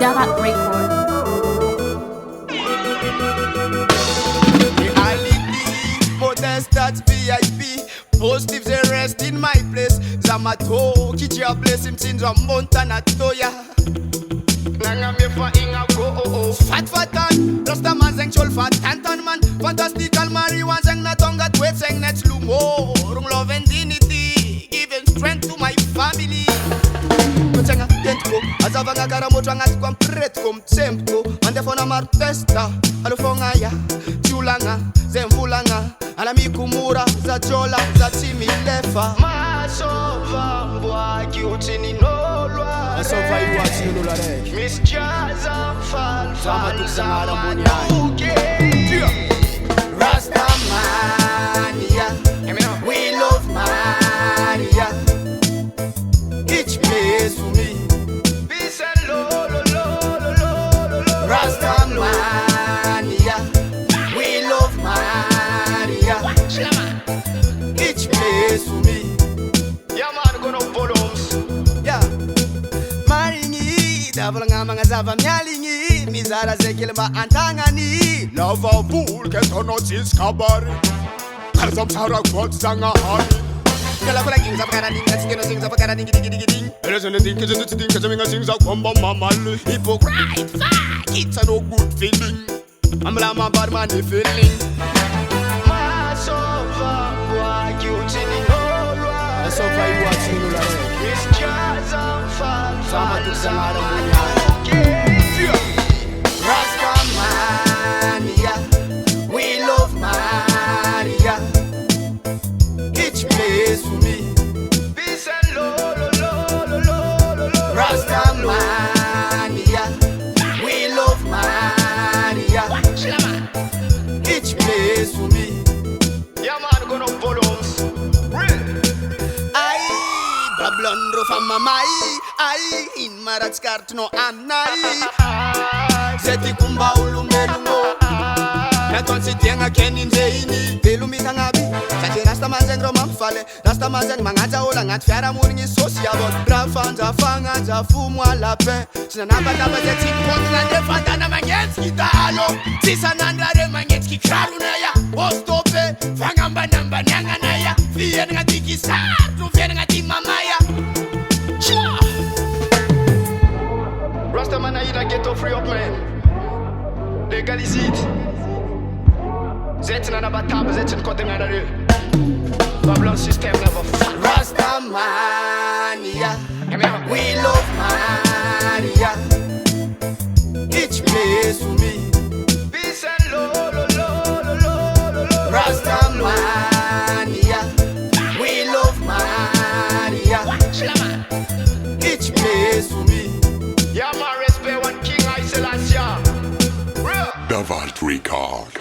Davalt record. Reality, modest, that's VIP. Positives they rest in my place. Zamato, Kichia bless him since Montana Toya. Nanga me fa inga go fat fatan, Rastaman zeng chol fat tantan man. Fantastical marijuana zeng na tonga tweet zeng net slumo. Rung love and dignity, giving strength to my family. Mchenga tentko, azavanga karamoto ngati kwa mpretko mtsempo. Mandefona martesta, alufonga ya, chulanga, zemvulanga. Alamikumura, za jola, za timi lefa. Masova mbwa kiutini nolwa. Masova iwati nolwa re. Miss Jaza fal fal za manuke. Rastaman, yeah. We love Maria. Each place for me. Peace and lo lo lo lo lo lo lo. Rastaman, yeah. We love Maria. Each place for me. Yeah man, gonna volumes. Yeah. Maringi, dabalanga mga zava myalingi. Mizara zekilma antangani. Lava pool ketono ziskabari. Kalzam sara kwatsanga hani. Kala kula king zava kana ninga sikeno sing zava kana ningi digi digi ding. Elezene ding kizene tiding kazaminga sing za kwamba mamali. Hypocrite, fuck, it's a no good feeling. I'm like my bad man, the feeling. Masova, why you tinning all right? Masova, you are tinning all right. It's just a fun, fun, Rastaman, yeah. We love Maria. Each place for me. Peace and lo, lo, lo, lo, lo, lo, lo. Rastaman, yeah. We love Maria. Each place for me. Yeah man, gonna volumes. Aye, Babylon from my aye, in Marat's cart no anai. Seti kumba ulumelumo. Naton sitianga kenin zeini. Belumita ngabi. Sati Rastaman zeng romam fale. Rastaman zeng mangaja ola ngat fiara muringi sociabot. Brafanja fanganja fumwa lape. Sinanamba taba zeti kontina defanda na mangenski talo. Sisa nandare mangenski kraruna ya. Ostope fangamba namba nyanga na ya. Fien ngati kisatu fien ngati mamaya. Rastaman aida ghetto free up man. Legalize it. Zetin na bataba zetin kote ngana re. Babylon system never fuck. Rastaman, yeah. We love Maria. Each place for me. Peace and lo lo lo lo lo lo lo. Rastaman, yeah. We love Maria. Each place for me. Yeah, man, respect one king I Selassie. Davalt record.